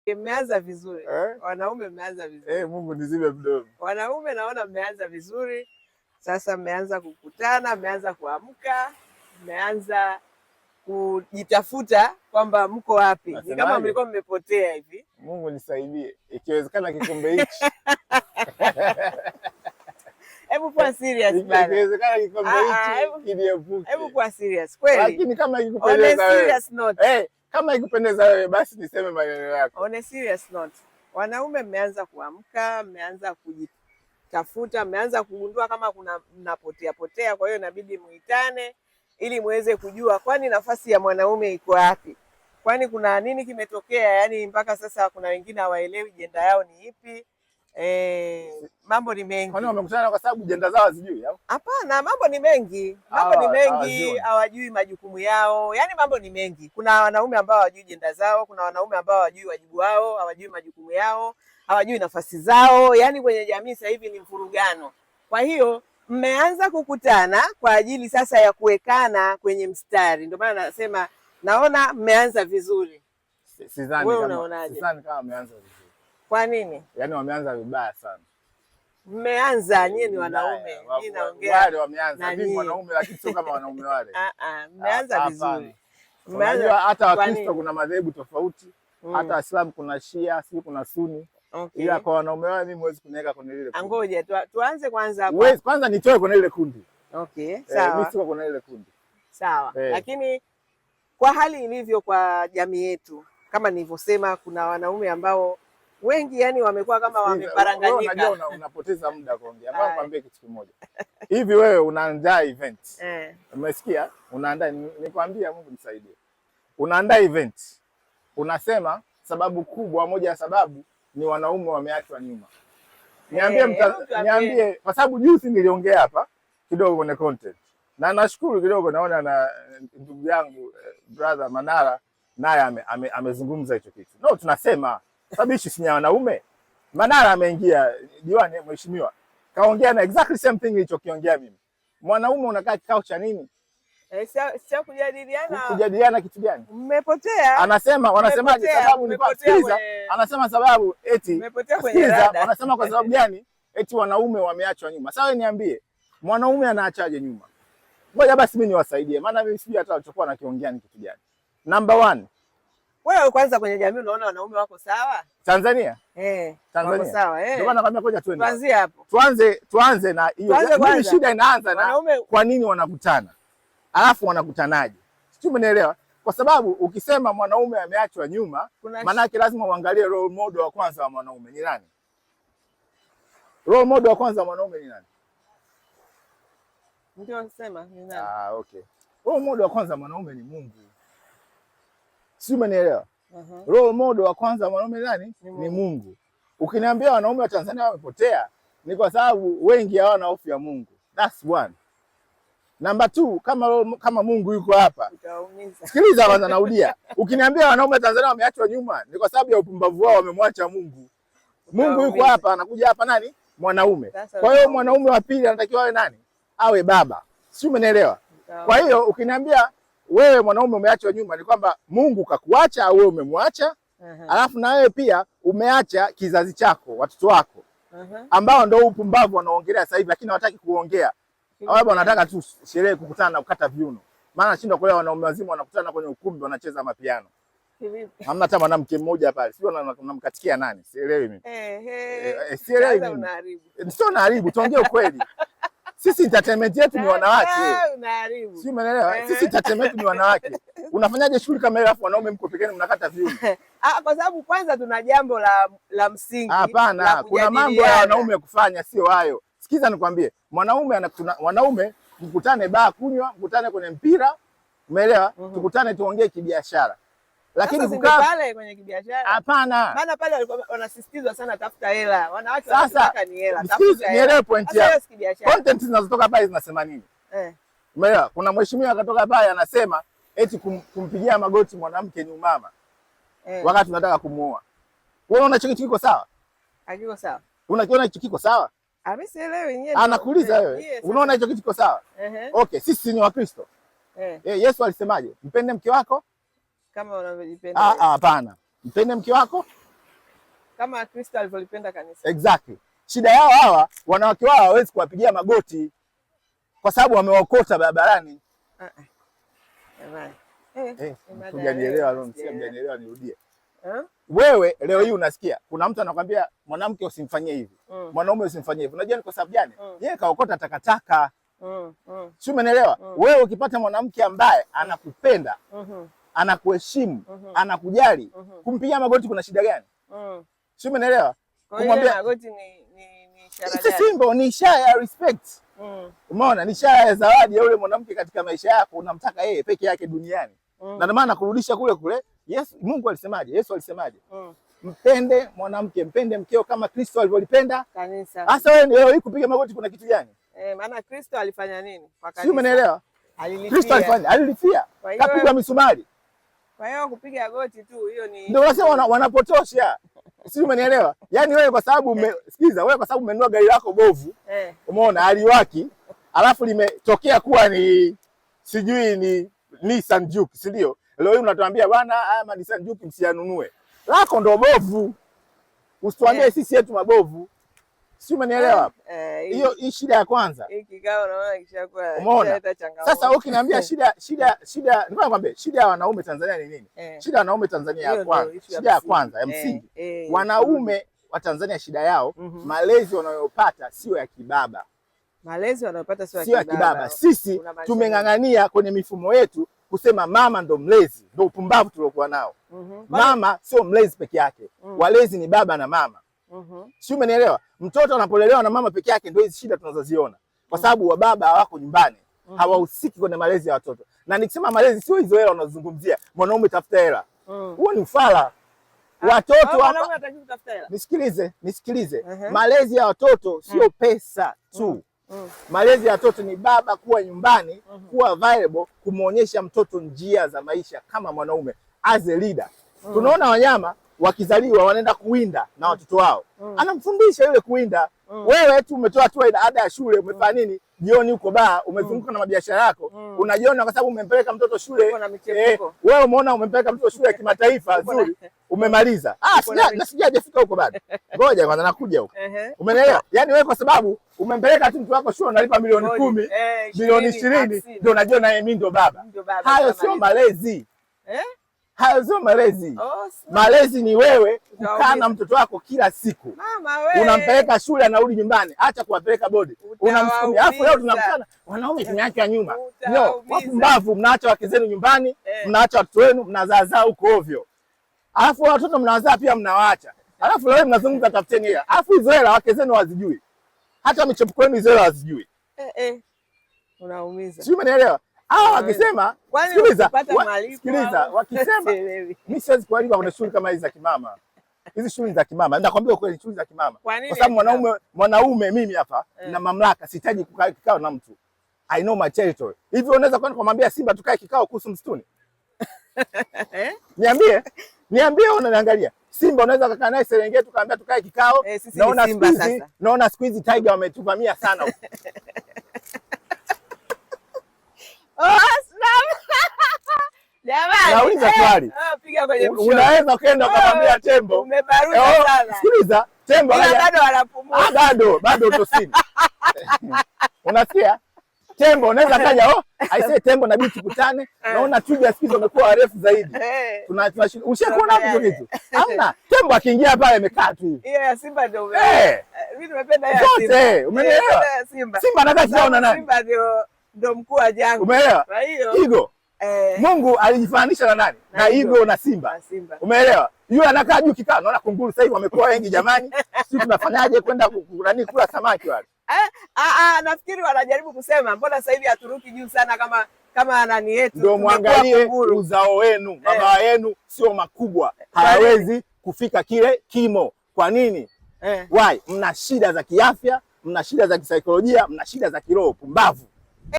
Mmeanza vizuri. Wanaume mmeanza vizuri. Mungu nizibe mdomo. Wanaume naona mmeanza vizuri. Sasa mmeanza kukutana, mmeanza kuamka, mmeanza kujitafuta kwamba mko wapi. Ni kama mlikuwa mmepotea hivi. Mungu nisaidie. Ikiwezekana kikombe hichi. Hebu kuwa serious bana. Ikiwezekana kikombe hichi kiniepuke. Hebu kuwa serious kweli. Lakini kama ikikupendeza wewe. On a serious note. Kama ikupendeza wewe basi niseme maneno yako. On a serious note. Wanaume mmeanza kuamka, mmeanza kujitafuta, mmeanza kugundua kama kuna mnapotea potea, kwa hiyo inabidi muitane ili muweze kujua kwani nafasi ya mwanaume iko wapi. Kwani kuna nini kimetokea, yani mpaka sasa kuna wengine hawaelewi jenda yao ni ipi. Mambo ni mengi. Kwani wamekutana kwa sababu jenda zao hazijui au? Hapana, mambo ni mengi. Mambo ni mengi, hawajui majukumu yao. Yaani mambo ni mengi. Kuna wanaume ambao hawajui jenda zao, kuna wanaume ambao hawajui wajibu wao, hawajui majukumu yao, hawajui nafasi zao. Yaani kwenye jamii sasa hivi ni mfurugano. Kwa hiyo mmeanza kukutana kwa ajili sasa ya kuwekana kwenye mstari. Ndio maana nasema naona mmeanza vizuri. Sidhani kama mmeanza vizuri. Kwa nini? Yaani wameanza vibaya sana. Mmeanza nyie ni wanaume. Mimi naongea. Wale wameanza mimi wanaume lakini sio kama wanaume wale. Mmeanza vizuri. Unajua hata Wakristo kuna madhehebu tofauti. Hata Waislamu kuna Shia, si kuna Sunni. Okay. Ila kwa wanaume wale mimi huwezi kuniweka kwenye lile kundi. Ngoja tuanze kwanza hapa. Kwanza nitoe kwenye lile kundi. Okay, sawa. Mimi siko kwenye lile kundi. Sawa. Lakini kwa hali ilivyo kwa jamii yetu, kama nilivyosema, kuna wanaume ambao wengi yani wamekuwa kama wameparanganyika. Wewe unajua unapoteza muda kuongea. Mbona nikwambie kitu kimoja. Hivi wewe unaandaa event. Umesikia? Unaandaa, nikwambia Mungu nisaidie. Unaandaa event. Unasema sababu kubwa, moja ya sababu ni wanaume wameachwa nyuma. Niambie kwa sababu juzi niliongea hapa kidogo kwenye content. Na nashukuru kidogo naona na ndugu yangu brother Manara naye amezungumza hicho kitu. No, tunasema sababu issue si ya wanaume. Manara ameingia diwani mheshimiwa. Kaongea na exactly same thing nilichokiongea mimi. Mwanaume unakaa kikao cha nini? Sio kujadiliana. Kujadiliana kitu gani? Mmepotea. Wanasemaje sababu ni sikiliza. Anasema sababu eti. Mmepotea kwenye rada. Wanasema kwa sababu gani? Eti wanaume wameachwa nyuma. Sasa niambie, mwanaume anaachaje nyuma? Ngoja basi mimi niwasaidie. Maana mimi sijui hata walichokuwa nakiongea ni kitu gani. Number 1. Wewe kwanza kwenye jamii unaona wanaume wako sawa? Tanzania? Tanzania. Wako sawa, Ndio maana nakwambia ngoja twende. Tuanzie hapo. Tuanze na hiyo. Mimi shida inaanza na kwa nini wanakutana? Alafu wanakutanaje? Sio, umeelewa? Kwa sababu ukisema mwanaume ameachwa nyuma, maana yake lazima uangalie role model wa kwanza wa mwanaume ni nani? Role model wa kwanza wa mwanaume ni nani? Ndio nasema ni nani? Okay. Role model wa kwanza mwanaume ni Mungu. Sio, umeelewa? Role model wa kwanza mwanaume nani? Ni Mungu. Ukiniambia wanaume wa Tanzania wamepotea, ni kwa sababu wengi hawana hofu ya Mungu. That's one. Number 2, kama Mungu yuko hapa. Sikiliza kwanza narudia. Ukiniambia wanaume wa Tanzania wameachwa nyuma, ni kwa sababu ya upumbavu wao, wamemwacha Mungu. Mungu yuko hapa, anakuja hapa nani? Mwanaume. Kwa hiyo mwanaume wa pili anatakiwa awe nani? Awe baba. Sio, umeelewa? Kwa hiyo ukiniambia wewe mwanaume umeachwa nyuma, ni kwamba Mungu kakuacha au wewe umemwacha. Alafu na wewe pia umeacha kizazi chako, watoto wako. Ambao ndio upumbavu wanaongelea sasa hivi, lakini hawataki kuongea. Hao wanataka tu sherehe, kukutana na kukata viuno. Maana nashindwa kuelewa wanaume wazima wanakutana kwenye ukumbi wanacheza mapiano. Hamna hata mwanamke mmoja pale. Sio unamkatikia nani? Sielewi mimi. Sielewi mimi. Sio naharibu, tuongee ukweli. Sisi entertainment yetu ni wanawake. Unaharibu. Sio, umeelewa? Sisi entertainment ni wanawake. Unafanyaje shughuli kama ile alafu wanaume mko pekeni mnakata viuno? Kwa sababu kwanza tuna jambo la msingi. Hapana, kuna mambo ya wanaume kufanya sio hayo. Sikiza nikwambie, wanaume mkutane baa kunywa, mkutane kwenye mpira, umeelewa? Tukutane tuongee kibiashara. Lakini kukaa pale kwenye kibiashara. Hapana. Maana pale walikuwa wanasisitizwa sana tafuta hela. Wanawake wanataka ni hela. Tafuta hela. Nielewe point yako. Content zinazotoka pale zinasema nini? Umeelewa? Kuna mheshimiwa akatoka pale anasema eti kumpigia magoti mwanamke ni umama. Wakati tunataka kumuoa. Wewe unaona hicho kitu kiko sawa? Hakiko sawa. Unakiona hicho kiko sawa? Mimi sielewi nyewe. Anakuuliza wewe. Unaona hicho kitu kiko sawa? Okay, sisi ni Wakristo. Yesu alisemaje? Mpende mke wako kama unavyojipenda. Hapana. Mpende mke wako kama Kristo alivyolipenda kanisa. Exactly. Shida yao hawa wanawake wao hawezi kuwapigia magoti kwa sababu wameokota barabarani. Hujanielewa leo, mjanielewa nirudie. Wewe leo hii unasikia kuna mtu anakuambia mwanamke usimfanyie hivi, mwanaume usimfanyie hivi. Unajua ni kwa sababu gani? Yeye kaokota takataka. Si umeelewa? Wewe ukipata mwanamke ambaye anakupenda, anakuheshimu, anakujali, kumpigia magoti kuna shida gani? Si umeelewa? Kumwambia magoti ni ishara gani? Simple, ni ishara ya respect. Umeona? Ni ishara ya zawadi ya yule mwanamke katika maisha yako, unamtaka yeye peke yake duniani. Na ndio maana kurudisha kule kule, Yesu, Mungu alisemaje? Yesu alisemaje? Mpende mwanamke, mpende mkeo kama Kristo alivyolipenda kanisa. Sasa wewe leo hii kupiga magoti kuna kitu gani? Maana Kristo alifanya nini kwa kanisa? Si umeelewa? Kristo alilifia. Kapigwa misumari. Kwa hiyo kupiga goti tu hiyo ni ndio unasema wanapotosha. Si umeelewa? Yaani wewe kwa sababu sikiza, wewe kwa sababu umenunua gari lako bovu. Umeona haliwaki, alafu limetokea kuwa ni sijui ni Nissan Juke, si ndio? Leo hii unatuambia bwana haya Nissan Juke msianunue. Lako ndo bovu. Usituambie sisi yetu mabovu. Si umenielewa hapo? Hiyo shida ya kwanza. Hiki kikao naona kishakuwa inaleta changamoto. Sasa wewe ukiniambia shida nikwambia shida ya wanaume Tanzania ni nini? Shida ya wanaume Tanzania ya kwanza, shida ya kwanza ya msingi. Wanaume wa Tanzania shida yao malezi wanayopata sio ya kibaba. Malezi wanayopata sio ya kibaba. Sisi tumeng'ang'ania kwenye mifumo yetu kusema mama ndo mlezi, ndo upumbavu tuliokuwa nao. Mama sio mlezi peke yake. Walezi ni baba na mama. Si umenielewa? Mtoto anapolelewa na mama peke yake ndio hizi shida tunazoziona. Kwa sababu wababa hawako nyumbani. Hawahusiki kwenye malezi ya watoto. Na nikisema malezi sio hizo hela unazozungumzia. Mwanaume tafuta hela. Huo ni ufala. Watoto wanaume hataki kutafuta hela. Nisikilize. Malezi ya watoto sio pesa tu. Malezi ya watoto ni baba kuwa nyumbani, kuwa available, kumuonyesha mtoto njia za maisha kama mwanaume as a leader. Tunaona wanyama wakizaliwa wanaenda kuwinda na watoto wao. Anamfundisha yule kuwinda. Wewe tu umetoa tu ada ya shule, umefanya nini? Jioni uko baa, umezunguka na mabiashara yako. Unajiona kwa sababu umempeleka mtoto shule. Wewe umeona umempeleka mtoto shule ya kimataifa nzuri. Umemaliza. Sijajafika huko bado. Ngoja kwanza nakuja huko. Umeelewa? Yaani wewe kwa sababu umempeleka tu mtoto wako shule unalipa milioni 10, milioni 20 ndio unajiona mimi ndio baba. Hayo sio malezi. Hayo sio malezi. Malezi ni wewe kukaa na mtoto wako kila siku. Unampeleka shule anarudi nyumbani, acha kuwapeleka bodi. Unamsukuma. Alafu leo tunakutana wanaume tumeacha nyuma. Ndio, wapumbavu mnaacha wake zenu nyumbani, mnaacha watoto wenu mnazaazaa huko ovyo. Alafu watoto mnawazaa pia mnawaacha. Alafu leo mnazungumza tafuteni hela. Alafu hizo hela wake zenu hawazijui. Hata michepuko yenu hizo hela hawazijui. Unaumiza. Sio umeelewa? Wakisema sikiliza, wakisema mimi siwezi kualipa kwenye shughuli kama hizi za kimama. Hizi shughuli za kimama, nakwambia kweli shughuli za kimama. Kwa sababu mwanaume mimi hapa na mamlaka, sihitaji kukaa kikao na mtu. I know my territory. Hivi unaweza kwenda kumwambia Simba tukae kikao kuhusu msituni? Niambie unaniangalia. Simba unaweza kukaa naye Serengeti tukaambia tukae kikao. Naona siku hizi Tiger wametuvamia sana huko. Nauliza swali. Unaweza kwenda kumwambia tembo. Umebaruza sana. Sikiliza, tembo bado wanapumua. Bado utosini. Unasikia? Tembo unaweza kaja, aisee tembo na bichi kutane. Naona twiga siku hizo wamekuwa warefu zaidi. Ushakuona hapo kitu? Hamna. Tembo akiingia pale amekaa tu hivi. Hiyo ya Simba ndio mimi nimependa ya Simba. Umeelewa? Simba anataka kuona nani? Simba ndio mkuu wa jangwa. Umeelewa? Igo. Mungu alijifananisha na nani? Na Igo na Simba. Umeelewa? Yule anakaa juu kikao, naona kunguru sasa hivi wamekuwa wengi jamani. Sisi tunafanyaje kwenda kula samaki wale? Nafikiri wanajaribu kusema mbona sasa hivi haturuki juu sana kama nani yetu. Ndio muangalie uzao wenu, baba yenu sio makubwa. Hawezi kufika kile kimo. Kwa nini? Why? Mna shida za kiafya, mna shida za kisaikolojia, mna shida za kiroho, pumbavu.